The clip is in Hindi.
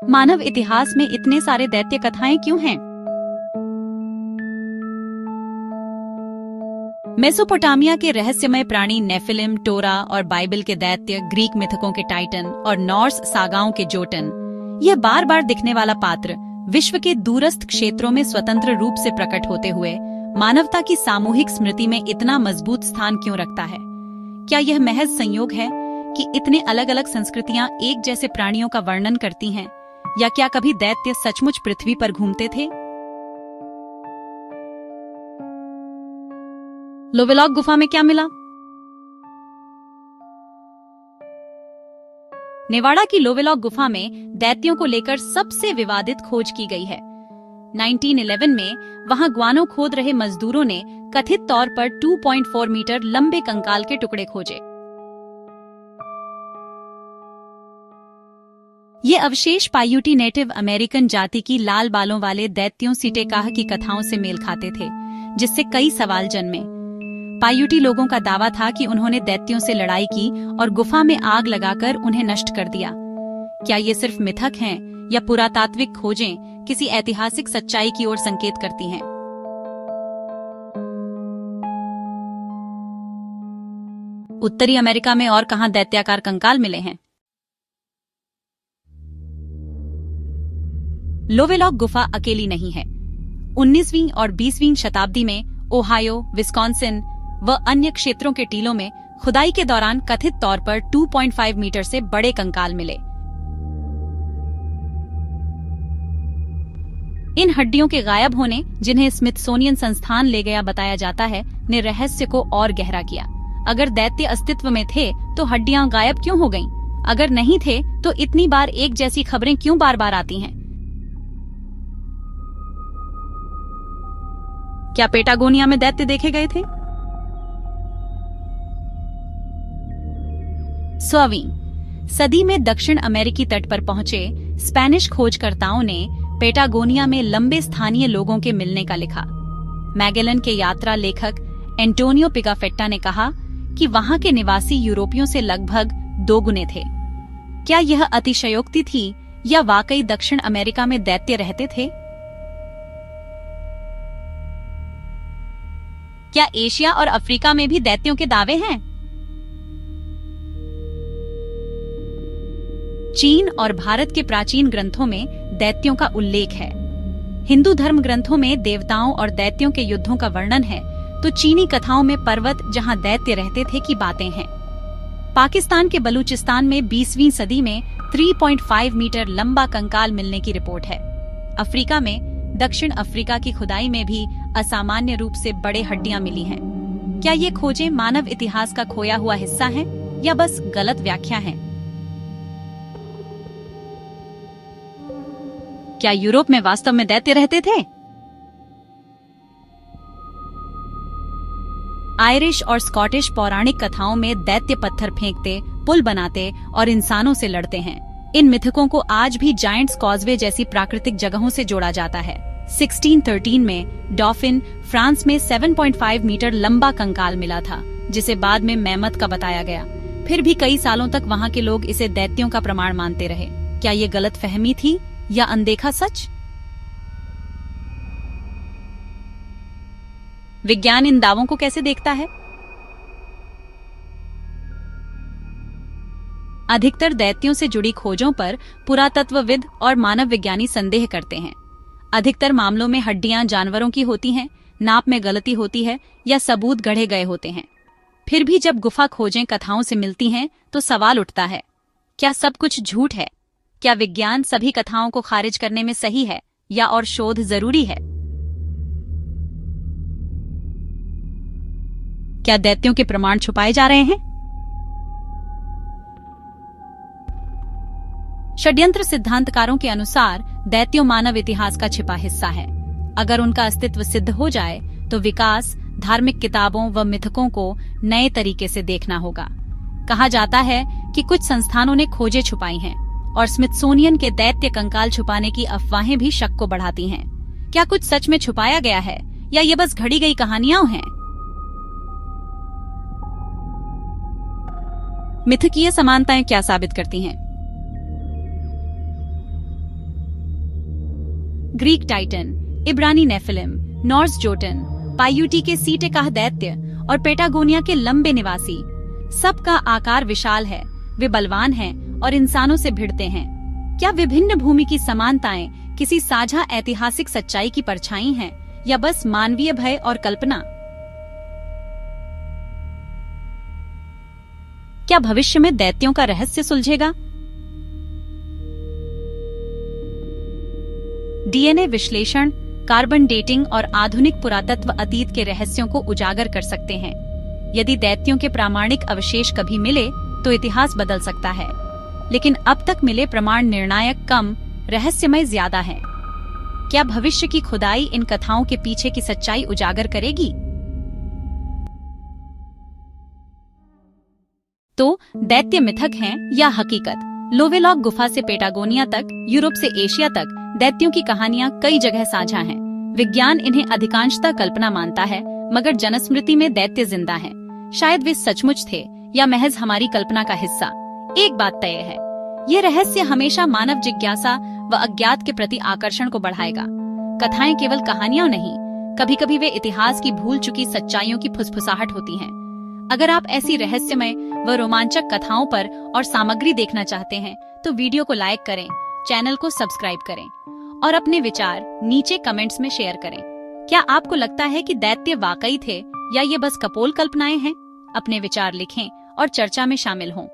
मानव इतिहास में इतने सारे दैत्य कथाएं क्यों हैं? मेसोपोटामिया के रहस्यमय प्राणी नेफिलिम, टोरा और बाइबल के दैत्य, ग्रीक मिथकों के टाइटन और नॉर्स सागाओं के जोटन, यह बार बार दिखने वाला पात्र विश्व के दूरस्थ क्षेत्रों में स्वतंत्र रूप से प्रकट होते हुए मानवता की सामूहिक स्मृति में इतना मजबूत स्थान क्यों रखता है? क्या यह महज संयोग है कि इतने अलग अलग संस्कृतियां एक जैसे प्राणियों का वर्णन करती हैं, या क्या कभी दैत्य सचमुच पृथ्वी पर घूमते थे? लोवेलॉक गुफा में क्या मिला? नेवाड़ा की लोवेलॉक गुफा में दैत्यों को लेकर सबसे विवादित खोज की गई है। 1911 में वहां ग्वानो खोद रहे मजदूरों ने कथित तौर पर 2.4 मीटर लंबे कंकाल के टुकड़े खोजे। ये अवशेष पायूटी नेटिव अमेरिकन जाति की लाल बालों वाले दैत्यों सिटेकाह की कथाओं से मेल खाते थे, जिससे कई सवाल जन्मे। पायूटी लोगों का दावा था कि उन्होंने दैत्यों से लड़ाई की और गुफा में आग लगाकर उन्हें नष्ट कर दिया। क्या ये सिर्फ मिथक हैं या पुरातात्विक खोजें किसी ऐतिहासिक सच्चाई की ओर संकेत करती हैं? उत्तरी अमेरिका में और कहां दैत्याकार कंकाल मिले हैं? लोवेलॉक गुफा अकेली नहीं है। 19वीं और 20वीं शताब्दी में ओहायो, विस्कॉन्सिन व अन्य क्षेत्रों के टीलों में खुदाई के दौरान कथित तौर पर 2.5 मीटर से बड़े कंकाल मिले। इन हड्डियों के गायब होने, जिन्हें स्मिथसोनियन संस्थान ले गया बताया जाता है, ने रहस्य को और गहरा किया। अगर दैत्य अस्तित्व में थे तो हड्डियां गायब क्यों हो गईं? अगर नहीं थे तो इतनी बार एक जैसी खबरें क्यों बार बार आती हैं? क्या पेटागोनिया में दैत्य देखे गए थे? 16वीं सदी में दक्षिण अमेरिकी तट पर पहुंचे स्पेनिश खोजकर्ताओं ने पेटागोनिया में लंबे स्थानीय लोगों के मिलने का लिखा। मैगेलन के यात्रा लेखक एंटोनियो पिगाफेट्टा ने कहा कि वहां के निवासी यूरोपियों से लगभग 2 गुने थे। क्या यह अतिशयोक्ति थी या वाकई दक्षिण अमेरिका में दैत्य रहते थे? क्या एशिया और अफ्रीका में भी दैत्यों के दावे हैं? चीन और भारत के प्राचीन ग्रंथों में दैत्यों का उल्लेख है। हिंदू धर्म ग्रंथों में देवताओं और दैत्यों के युद्धों का वर्णन है, तो चीनी कथाओं में पर्वत जहां दैत्य रहते थे की बातें हैं। पाकिस्तान के बलूचिस्तान में 20वीं सदी में 3.5 मीटर लंबा कंकाल मिलने की रिपोर्ट है। अफ्रीका में दक्षिण अफ्रीका की खुदाई में भी असामान्य रूप से बड़े हड्डियां मिली हैं। क्या ये खोजें मानव इतिहास का खोया हुआ हिस्सा हैं या बस गलत व्याख्या हैं? क्या यूरोप में वास्तव में दैत्य रहते थे? आयरिश और स्कॉटिश पौराणिक कथाओं में दैत्य पत्थर फेंकते, पुल बनाते और इंसानों से लड़ते हैं। इन मिथकों को आज भी जायंट्स कॉजवे जैसी प्राकृतिक जगहों से जोड़ा जाता है। 1613 में डॉफिन, फ्रांस में 7.5 मीटर लंबा कंकाल मिला था, जिसे बाद में मैमथ का बताया गया। फिर भी कई सालों तक वहां के लोग इसे दैत्यों का प्रमाण मानते रहे। क्या ये गलत फहमी थी या अनदेखा सच? विज्ञान इन दावों को कैसे देखता है? अधिकतर दैत्यों से जुड़ी खोजों पर पुरातत्वविद और मानव विज्ञानी संदेह करते हैं। अधिकतर मामलों में हड्डियां जानवरों की होती हैं, नाप में गलती होती है या सबूत गढ़े गए होते हैं। फिर भी जब गुफा खोजें कथाओं से मिलती हैं तो सवाल उठता है, क्या सब कुछ झूठ है? क्या विज्ञान सभी कथाओं को खारिज करने में सही है या और शोध जरूरी है? क्या दैत्यों के प्रमाण छुपाए जा रहे हैं? षड्यंत्र सिद्धांतकारों के अनुसार दैत्यों मानव इतिहास का छिपा हिस्सा है। अगर उनका अस्तित्व सिद्ध हो जाए तो विकास, धार्मिक किताबों व मिथकों को नए तरीके से देखना होगा। कहा जाता है कि कुछ संस्थानों ने खोजें छुपाई हैं और स्मिथसोनियन के दैत्य कंकाल छुपाने की अफवाहें भी शक को बढ़ाती हैं। क्या कुछ सच में छुपाया गया है या ये बस घड़ी गई कहानियां हैं? मिथकीय समानताएं क्या साबित करती हैं? ग्रीक टाइटन, इब्रानी नेफिलिम, नॉर्स जोटन, पायूटी के सीटेकाह दैत्य और पेटागोनिया के लंबे निवासी, सबका आकार विशाल है। वे बलवान हैं और इंसानों से भिड़ते हैं। क्या विभिन्न भूमि की समानताएं किसी साझा ऐतिहासिक सच्चाई की परछाई हैं या बस मानवीय भय और कल्पना? क्या भविष्य में दैत्यों का रहस्य सुलझेगा? डीएनए विश्लेषण, कार्बन डेटिंग और आधुनिक पुरातत्व अतीत के रहस्यों को उजागर कर सकते हैं। यदि दैत्यों के प्रामाणिक अवशेष कभी मिले तो इतिहास बदल सकता है, लेकिन अब तक मिले प्रमाण निर्णायक कम, रहस्यमय ज्यादा हैं। क्या भविष्य की खुदाई इन कथाओं के पीछे की सच्चाई उजागर करेगी? तो दैत्य मिथक हैं या हकीकत? लोवेलॉक गुफा से पेटागोनिया तक, यूरोप से एशिया तक दैत्यों की कहानियां कई जगह साझा हैं। विज्ञान इन्हें अधिकांशतः कल्पना मानता है, मगर जनस्मृति में दैत्य जिंदा हैं। शायद वे सचमुच थे या महज हमारी कल्पना का हिस्सा। एक बात तय है, ये रहस्य हमेशा मानव जिज्ञासा व अज्ञात के प्रति आकर्षण को बढ़ाएगा। कथाएं केवल कहानियां नहीं, कभी-कभी वे इतिहास की भूल चुकी सच्चाइयों की फुसफुसाहट होती हैं। अगर आप ऐसी रहस्यमय व रोमांचक कथाओं पर और सामग्री देखना चाहते हैं तो वीडियो को लाइक करें, चैनल को सब्सक्राइब करें और अपने विचार नीचे कमेंट्स में शेयर करें। क्या आपको लगता है कि दैत्य वाकई थे या ये बस कपोल कल्पनाएं हैं? अपने विचार लिखें और चर्चा में शामिल हों।